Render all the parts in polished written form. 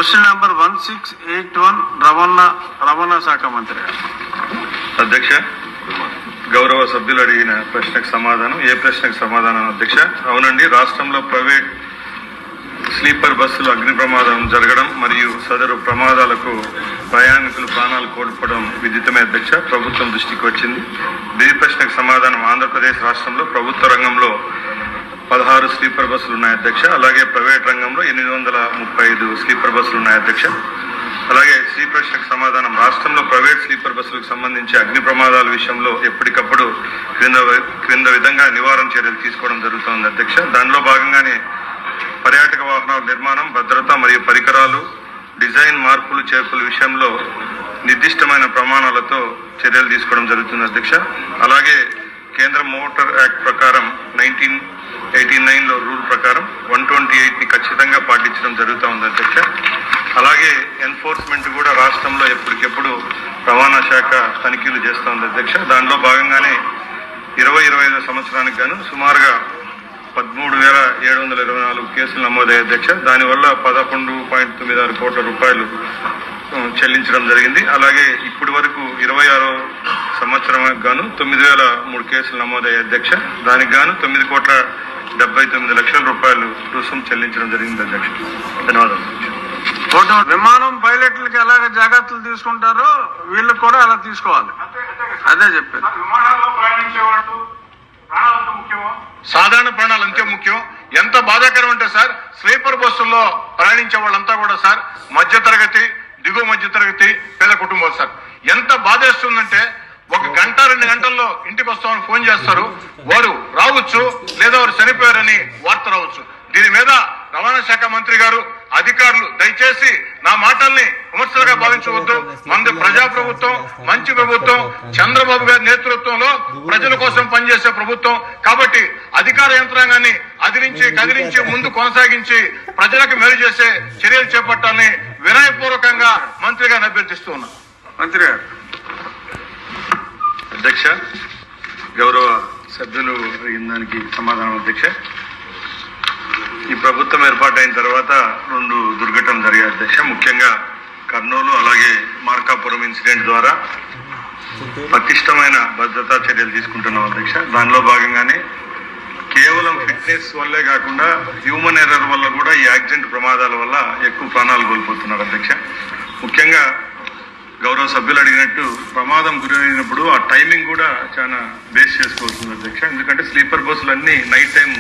Question number 1681 రవాణా శాఖ మంత్రి. అధ్యక్ష, గౌరవ సభ్యులు అడిగిన ప్రశ్నకు సమాధానం. ఏ ప్రశ్నకు సమాధానం అధ్యక్ష? అవునండి, రాష్ట్రంలో ప్రైవేట్ స్లీపర్ బస్సులు అగ్ని ప్రమాదం జరగడం మరియు సదరు ప్రమాదాలకు ప్రయాణికులు ప్రాణాలు కోల్పోవడం విదితమే అధ్యక్ష. ప్రభుత్వం దృష్టికి వచ్చింది. దీని ప్రశ్నకు సమాధానం. ఆంధ్రప్రదేశ్ రాష్ట్రంలో ప్రభుత్వ రంగంలో 16 స్లీపర్ బస్సులు ఉన్నాయి అధ్యక్ష. అలాగే ప్రైవేట్ రంగంలో 835 స్లీపర్ బస్సులు ఉన్నాయి అధ్యక్ష. అలాగే శ్రీ ప్రశ్నకు సమాధానం. రాష్ట్రంలో ప్రైవేట్ స్లీపర్ బస్సులకు సంబంధించి అగ్ని ప్రమాదాల విషయంలో ఎప్పటికప్పుడు క్రింద విధంగా నివారణ చర్యలు తీసుకోవడం జరుగుతోంది అధ్యక్ష. దానిలో భాగంగానే పర్యాటక వాహనాల నిర్మాణం, భద్రత మరియు పరికరాలు, డిజైన్ మార్పులు చేర్పుల విషయంలో నిర్దిష్టమైన ప్రమాణాలతో చర్యలు తీసుకోవడం జరుగుతుంది అధ్యక్ష. అలాగే కేంద్ర మోటార్ యాక్ట్ ప్రకారం 1989లో రూల్ ప్రకారం 128ని ఖచ్చితంగా పాటించడం జరుగుతూ ఉంది అధ్యక్ష. అలాగే ఎన్ఫోర్స్మెంట్ కూడా రాష్ట్రంలో ఎప్పటికెప్పుడు రవాణా శాఖ తనిఖీలు చేస్తూ ఉంది అధ్యక్ష. దానిలో భాగంగానే 2025 సంవత్సరానికి గాను సుమారుగా 13,724 కేసులు నమోదయ్యాయి అధ్యక్ష. దానివల్ల 11.96 కోట్ల రూపాయలు చెల్లించడం జరిగింది. అలాగే ఇప్పటి వరకు 26వ సంవత్సరానికి గాను 9,003 కేసులు నమోదయ్యాయి అధ్యక్ష. దానికి గాను 9,79 లక్షల రూపాయలు రుసుం చెల్లించడం జరిగింది అధ్యక్ష. ధన్యవాదాలు. విమానం పైలట్లకి ఎలాగ జాగ్రత్తలు తీసుకుంటారో వీళ్ళకి కూడా అలా తీసుకోవాలి. అదే చెప్పారు. విమానాల్లో ప్రయాణించేవాళ్ళు ప్రాణాలంతా ముఖ్యమా? సాధారణ ప్రాణాలు అంతే ముఖ్యం. ఎంత బాధాకరం అంటే సార్, స్లీపర్ బస్సుల్లో ప్రయాణించే వాళ్ళంతా కూడా సార్ మధ్యతరగతి, దిగువ మధ్యతరగతి, పేద కుటుంబాలు సార్. ఎంత బాధేస్తుందంటే 1 గంట 2 గంటల్లో ఇంటికి వస్తామని ఫోన్ చేస్తారు. వారు రావచ్చు, లేదా వారు చనిపోయారని వార్త రావచ్చు. దీని మీద రవాణా శాఖ మంత్రి గారు, అధికారులు దయచేసి నా మాటల్ని విమర్శలుగా భావించవద్దు. మంది ప్రజాప్రభుత్వం, మంచి ప్రభుత్వం, చంద్రబాబు గారి నేతృత్వంలో ప్రజల కోసం పనిచేసే ప్రభుత్వం. కాబట్టి అధికార యంత్రాంగాన్ని కదిలించి ముందు కొనసాగించి ప్రజలకు మేలు చేసే చర్యలు చేపట్టాలని వినయపూర్వకంగా మంత్రి గారిని అభ్యర్థిస్తూ ఉన్నా. మంత్రి గారు. అధ్యక్ష, గౌరవ సభ్యులు అడిగిన దానికి సమాధానం అధ్యక్ష. ఈ ప్రభుత్వం ఏర్పాటైన తర్వాత 2 దుర్ఘటనలు జరిగాయి అధ్యక్ష. ముఖ్యంగా కర్నూలు అలాగే మార్కాపురం ఇన్సిడెంట్ ద్వారా పటిష్టమైన భద్రతా చర్యలు తీసుకుంటున్నాం అధ్యక్ష. దానిలో భాగంగానే కేవలం ఫిట్నెస్ వల్లే కాకుండా హ్యూమన్ ఎర్రర్ వల్ల కూడా ఈ యాక్సిడెంట్ ప్రమాదాల వల్ల ఎక్కువ ప్రాణాలు కోల్పోతున్నారు అధ్యక్ష. ముఖ్యంగా గౌరవ సభ్యులు అడిగినట్టు ప్రమాదం గురైనప్పుడు ఆ టైమింగ్ కూడా చాలా బేస్ చేసుకోవాల్సింది అధ్యక్ష. ఎందుకంటే స్లీపర్ బస్సులు అన్నీ నైట్ టైం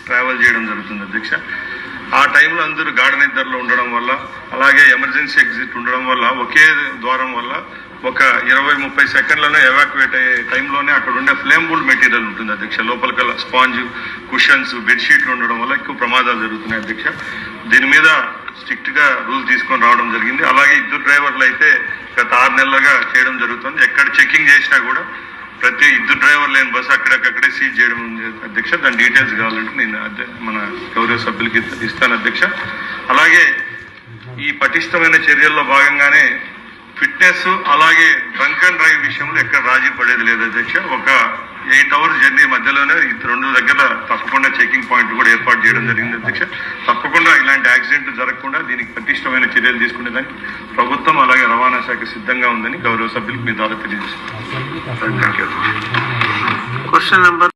ట్రావెల్ చేయడం జరుగుతుంది అధ్యక్ష. ఆ టైంలో అందరూ గాఢ నిద్రలో ఉండడం వల్ల, అలాగే ఎమర్జెన్సీ ఎగ్జిట్ ఉండడం వల్ల, ఒకే ద్వారం వల్ల ఒక 20-30 సెకండ్లలో ఎవాక్యువేట్ అయ్యే టైంలోనే అక్కడ ఉండే ఫ్లేమబుల్ మెటీరియల్ ఉంటుంది అధ్యక్ష. లోపలికల్లా స్పాంజ్, కుషన్స్, బెడ్షీట్లు ఉండడం వల్ల ఎక్కువ ప్రమాదాలు జరుగుతున్నాయి అధ్యక్ష. దీని మీద స్ట్రిక్ట్ గా రూల్ తీసుకొని రావడం జరిగింది. అలాగే ఇద్దరు డ్రైవర్లు అయితే గత 6 నెలలుగా చేయడం జరుగుతుంది. ఎక్కడ చెకింగ్ చేసినా కూడా ప్రతి ఇద్దరు డ్రైవర్ లేని బస్సు అక్కడక్కడే సీజ్ చేయడం అధ్యక్ష. దాని డీటెయిల్స్ కావాలంటే నేను మన గౌరవ సభ్యులకి ఇస్తాను అధ్యక్ష. అలాగే ఈ పటిష్టమైన చర్యల్లో భాగంగానే ఫిట్నెస్ అలాగే డ్రంక్ అండ్ డ్రైవ్ విషయంలో ఎక్కడ రాజీ పడేది లేదు అధ్యక్ష. ఒక 8 అవర్స్ జర్నీ మధ్యలోనే 2 దగ్గర తప్పకుండా చెకింగ్ పాయింట్ కూడా ఏర్పాటు చేయడం జరిగింది అధ్యక్ష. తప్పకుండా ఇలాంటి యాక్సిడెంట్ జరగకుండా దీనికి పటిష్టమైన చర్యలు తీసుకునేదానికి ప్రభుత్వం అలాగే రవాణా శాఖ సిద్ధంగా ఉందని గౌరవ సభ్యులకు మీ ద్వారా తెలియజేస్తున్నాను. Question number